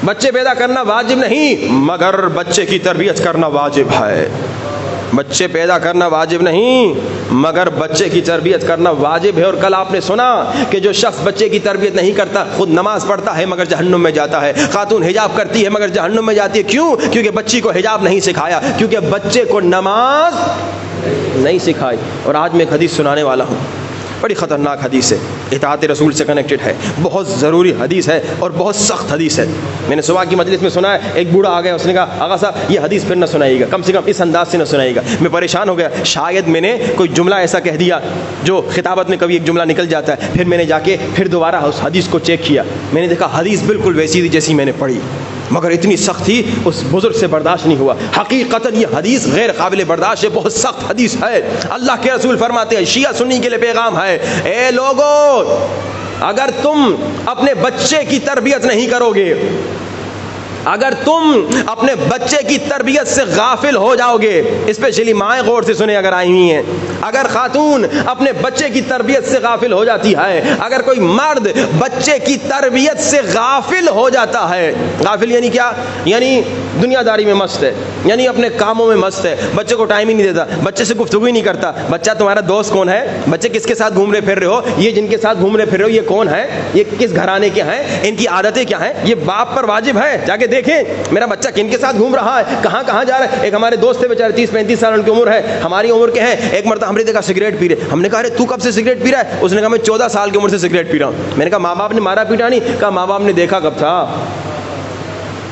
بچے پیدا کرنا واجب نہیں مگر بچے کی تربیت کرنا واجب ہے. بچے پیدا کرنا واجب نہیں مگر بچے کی تربیت کرنا واجب ہے. اور کل آپ نے سنا کہ جو شخص بچے کی تربیت نہیں کرتا خود نماز پڑھتا ہے مگر جہنم میں جاتا ہے. خاتون حجاب کرتی ہے مگر جہنم میں جاتی ہے. کیوں؟ کیونکہ بچی کو حجاب نہیں سکھایا, کیونکہ بچے کو نماز نہیں سکھائی. اور آج میں ایک حدیث سنانے والا ہوں, بڑی خطرناک حدیث ہے, اطاعت رسول سے کنیکٹڈ ہے, بہت ضروری حدیث ہے اور بہت سخت حدیث ہے. میں نے صبح کی مجلس میں سنا ہے, ایک بوڑھا آ گیا, اس نے کہا آغا صاحب یہ حدیث پھر نہ سنائیے گا, کم سے کم اس انداز سے نہ سنائیے گا. میں پریشان ہو گیا, شاید میں نے کوئی جملہ ایسا کہہ دیا جو خطابت میں کبھی ایک جملہ نکل جاتا ہے. پھر میں نے جا کے پھر دوبارہ اس حدیث کو چیک کیا, میں نے دیکھا حدیث بالکل ویسی تھی جیسی میں نے پڑھی, مگر اتنی سخت تھی اس بزرگ سے برداشت نہیں ہوا. حقیقتاً یہ حدیث غیر قابل برداشت ہے, بہت سخت حدیث ہے. اللہ کے رسول فرماتے ہیں, شیعہ سنی کے لیے پیغام ہے, اے لوگو اگر تم اپنے بچے کی تربیت نہیں کرو گے, اگر تم اپنے بچے کی تربیت سے غافل ہو جاؤ گے, اسپیشلی مائیں غور سے سنیں اگر آئی ہوئی ہیں, اگر خاتون اپنے بچے کی تربیت سے غافل ہو جاتی ہے, اگر کوئی مرد بچے کی تربیت سے غافل ہو جاتا ہے, غافل یعنی کیا؟ یعنی دنیا داری میں مست ہے, یعنی اپنے کاموں میں مست ہے, بچے کو ٹائم ہی نہیں دیتا, بچے سے گفتگو ہی نہیں کرتا. بچہ تمہارا دوست کون ہے, بچے کس کے ساتھ گھوم رہے پھر رہے ہو, یہ جن کے ساتھ گھوم رہے پھر رہے ہو یہ کون ہے, یہ کس گھرانے کے ہیں, ان کی عادتیں کیا ہیں, یہ باپ پر واجب ہے جا کے دیکھیں میرا بچہ کن کے ساتھ گھوم رہا ہے, کہاں کہاں جا رہا ہے. ایک ہمارے دوست تھے بیچارے 30-35 سال ان کی عمر ہے, ہماری عمر کے ہیں. ایک مرتبہ ہم نے دیکھا سگریٹ پی رہے, ہم نے کہا ارے تو کب سے سگریٹ پی رہا ہے؟ اس نے کہا میں 14 سال کی عمر سے سگریٹ پی رہا ہوں. میں نے کہا ماں باپ نے مارا پیٹا نہیں؟ کہا ماں باپ نے دیکھا کب تھا.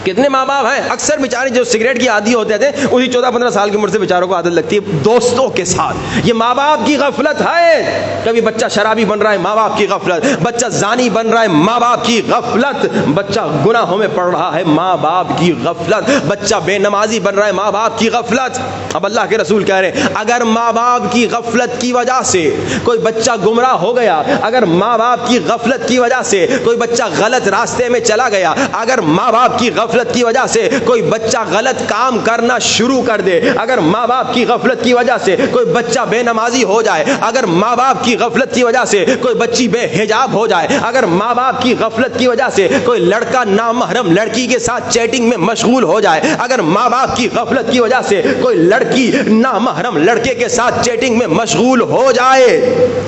کتنے ماں باپ ہیں اکثر بیچارے جو سگریٹ کی عادی ہوتے تھے اسی 14-15 سال کی عمر سے بیچاروں کو عادت لگتی ہے دوستوں کے ساتھ. یہ ماں باپ کی غفلت ہے. کبھی بچہ شرابی بن رہا ہے, ماں باپ کی غفلت. بچہ زانی بن رہا ہے, ماں باپ کی غفلت. بچہ گناہوں میں پڑ رہا ہے, ماں باپ کی غفلت. بچہ بے نمازی بن رہا ہے, ماں باپ کی غفلت. اب اللہ کے رسول کہہ رہے ہیں اگر ماں باپ کی غفلت کی وجہ سے کوئی بچہ گمراہ ہو گیا, اگر ماں باپ کی غفلت کی وجہ سے کوئی بچہ غلط راستے میں چلا گیا, اگر ماں باپ کی غفلت کی وجہ سے کوئی بچہ غلط کام کرنا شروع کر دے, اگر ماں باپ کی غفلت کی وجہ سے کوئی بچہ بے نمازی ہو جائے, اگر ماں باپ کی غفلت کی وجہ سے کوئی بچی بے حجاب ہو جائے, اگر ماں باپ کی غفلت کی وجہ سے کوئی لڑکا نامحرم لڑکی کے ساتھ چیٹنگ میں مشغول ہو جائے, اگر ماں باپ کی غفلت کی وجہ سے کوئی لڑکی نامحرم لڑکے کے ساتھ چیٹنگ میں مشغول ہو جائے,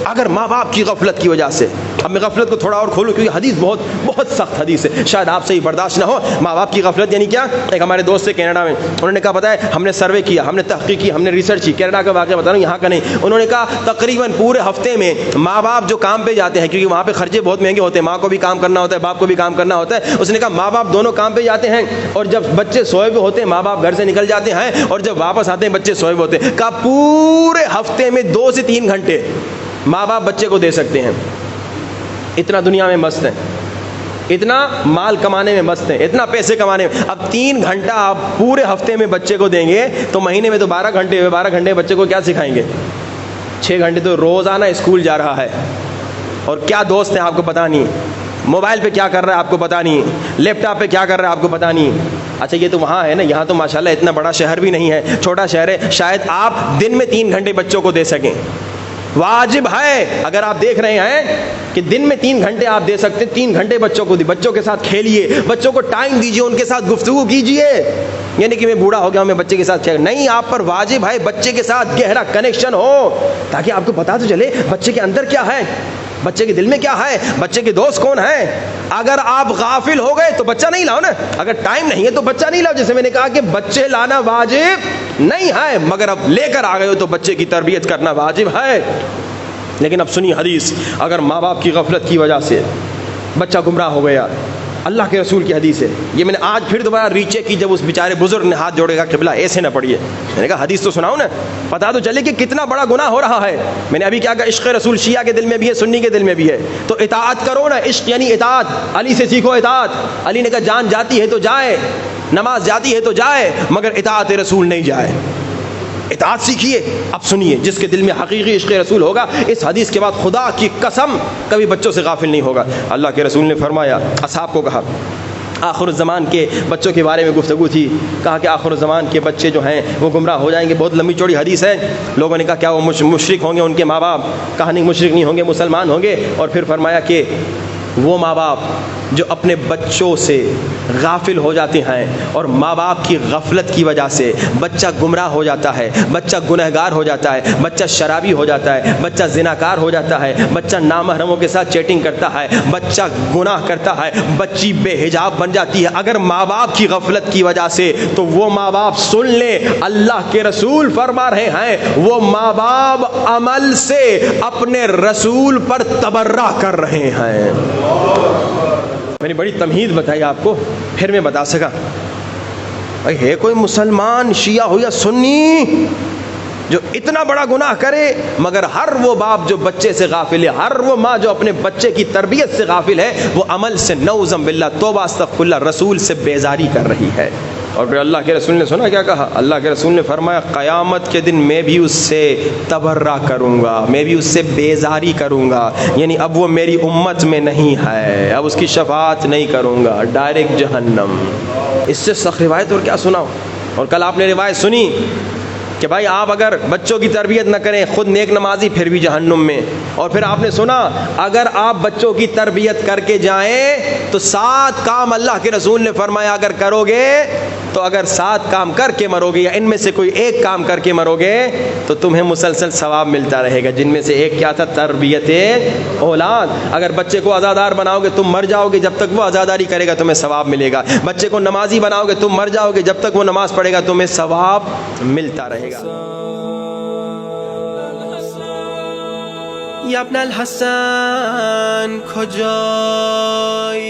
اگر ماں باپ کی غفلت کی وجہ سے. اب میں غفلت کو تھوڑا اور کھولوں کیونکہ حدیث بہت بہت سخت حدیث ہے, شاید آپ سے ہی برداشت نہ ہو. ماں باپ کی غفلت یعنی کیا؟ ایک ہمارے دوست تھے کینیڈا میں, انہوں نے کہا پتہ ہے ہم نے سروے کیا, ہم نے تحقیق کی, ہم نے ریسرچ کی, کینیڈا کا واقعہ بتا رہا ہوں یہاں کا نہیں. انہوں نے کہا تقریباً پورے ہفتے میں ماں باپ جو کام پہ جاتے ہیں, کیونکہ وہاں پہ خرچے بہت مہنگے ہوتے ہیں, ماں کو بھی کام کرنا ہوتا ہے, باپ کو بھی کام کرنا ہوتا ہے. اس نے کہا ماں باپ دونوں کام پہ جاتے ہیں, اور جب بچے سوئے ہوئے ہوتے ہیں ماں باپ گھر سے نکل جاتے ہیں, اور جب واپس آتے ہیں بچے سوئے ہوئے ہوتے ہیں. کہا پورے ہفتے میں 2 سے 3 گھنٹے ماں باپ بچے کو دے سکتے ہیں. اتنا دنیا میں مست ہیں, اتنا مال کمانے میں مست ہیں, اتنا پیسے کمانے میں. اب 3 گھنٹہ آپ پورے ہفتے میں بچے کو دیں گے تو مہینے میں تو 12 گھنٹے ہوئے. 12 گھنٹے بچے کو کیا سکھائیں گے؟ 6 گھنٹے تو روزانہ اسکول جا رہا ہے, اور کیا دوست ہیں آپ کو پتہ نہیں, موبائل پہ کیا کر رہا ہے آپ کو پتہ نہیں, لیپ ٹاپ پہ کیا کر رہا ہے آپ کو پتہ نہیں. اچھا یہ تو وہاں ہے نا, یہاں تو ماشاءاللہ اتنا بڑا شہر بھی نہیں ہے, چھوٹا شہر ہے, شاید آپ دن میں 3 گھنٹے بچوں کو دے سکیں. واجب ہے اگر آپ دیکھ رہے ہیں کہ دن میں 3 گھنٹے آپ دے سکتے, 3 گھنٹے بچوں کو دی, بچوں کے ساتھ کھیلیے, بچوں کو ٹائم دیجیے, ان کے ساتھ گفتگو کیجیے. یعنی کہ میں بوڑھا ہو گیا ہوں میں بچے کے ساتھ کھیل نہیں, آپ پر واجب ہے بچے کے ساتھ گہرا کنیکشن ہو, تاکہ آپ کو پتا تو چلے بچے کے اندر کیا ہے, بچے کے دل میں کیا ہے, بچے کے دوست کون ہیں. اگر آپ غافل ہو گئے تو بچہ نہیں لاؤ نا, اگر ٹائم نہیں ہے تو بچہ نہیں لاؤ. جیسے میں نے کہا کہ بچے لانا واجب نہیں ہے, مگر اب لے کر آ گئے ہو تو بچے کی تربیت کرنا واجب ہے. لیکن اب سنی حدیث, اگر ماں باپ کی غفلت کی وجہ سے بچہ گمراہ ہو گیا, اللہ کے رسول کی حدیث ہے, یہ میں نے آج پھر دوبارہ ریچیک کی, جب اس بیچارے بزرگ نے ہاتھ جوڑے گا قبلہ ایسے نہ پڑھیے, میں نے کہا حدیث تو سناؤ نا, پتا تو چلے کہ کتنا بڑا گناہ ہو رہا ہے. میں نے ابھی کیا کہا, عشق رسول شیعہ کے دل میں بھی ہے, سنی کے دل میں بھی ہے, تو اطاعت کرو نا. عشق یعنی اطاعت, علی سے سیکھو اطاعت. علی نے کہا جان جاتی ہے تو جائے, نماز جاتی ہے تو جائے, مگر اطاعت رسول نہیں جائے. اطاعت سیکھیے. اب سنیے, جس کے دل میں حقیقی عشق رسول ہوگا اس حدیث کے بعد خدا کی قسم کبھی بچوں سے غافل نہیں ہوگا. اللہ کے رسول نے فرمایا, اصحاب کو کہا, آخر الزمان کے بچوں کے بارے میں گفتگو تھی, کہا کہ آخر الزمان کے بچے جو ہیں وہ گمراہ ہو جائیں گے. بہت لمبی چوڑی حدیث ہے. لوگوں نے کہا کیا وہ مشرک ہوں گے ان کے ماں باپ؟ کہا نہیں, مشرک نہیں ہوں گے, مسلمان ہوں گے. اور پھر فرمایا کہ وہ ماں باپ جو اپنے بچوں سے غافل ہو جاتے ہیں اور ماں باپ کی غفلت کی وجہ سے بچہ گمراہ ہو جاتا ہے، بچہ گنہگار ہو جاتا ہے، بچہ شرابی ہو جاتا ہے، بچہ زناکار ہو جاتا ہے، بچہ نامحرموں کے ساتھ چیٹنگ کرتا ہے، بچہ گناہ کرتا ہے، بچی بے حجاب بن جاتی ہے اگر ماں باپ کی غفلت کی وجہ سے، تو وہ ماں باپ سن لیں، اللہ کے رسول فرما رہے ہیں وہ ماں باپ عمل سے اپنے رسول پر تبرہ کر رہے ہیں۔ میں نے بڑی تمہید بتائی آپ کو، پھر میں بتا سکا بھائی ہے کوئی مسلمان شیعہ ہو یا سنی جو اتنا بڑا گناہ کرے، مگر ہر وہ باپ جو بچے سے غافل ہے، ہر وہ ماں جو اپنے بچے کی تربیت سے غافل ہے، وہ عمل سے نعوذ باللہ توبہ استغفر اللہ رسول سے بیزاری کر رہی ہے۔ اور پھر اللہ کے رسول نے سنا کیا کہا؟ اللہ کے رسول نے فرمایا قیامت کے دن میں بھی اس سے تبرہ کروں گا، میں بھی اس سے بیزاری کروں گا، یعنی اب وہ میری امت میں نہیں ہے، اب اس کی شفاعت نہیں کروں گا، ڈائریکٹ جہنم۔ اس سے سخت روایت اور کیا سناؤ؟ اور کل آپ نے روایت سنی کہ بھائی آپ اگر بچوں کی تربیت نہ کریں، خود نیک نمازی پھر بھی جہنم میں۔ اور پھر آپ نے سنا اگر آپ بچوں کی تربیت کر کے جائیں تو 7 کام اللہ کے رسول نے فرمایا اگر کرو گے تو اگر 7 کام کر کے مرو گے یا ان میں سے کوئی ایک کام کر کے مرو گے تو تمہیں مسلسل ثواب ملتا رہے گا، جن میں سے ایک کیا تھا؟ تربیت اولاد۔ اگر بچے کو عزادار بناؤ گے تم مر جاؤ گے، جب تک وہ عزاداری کرے گا تمہیں ثواب ملے گا۔ بچے کو نمازی بناؤ گے تم مر جاؤ گے، جب تک وہ نماز پڑھے گا تمہیں ثواب ملتا رہے گا۔ یا ابن الحسن کجایی؟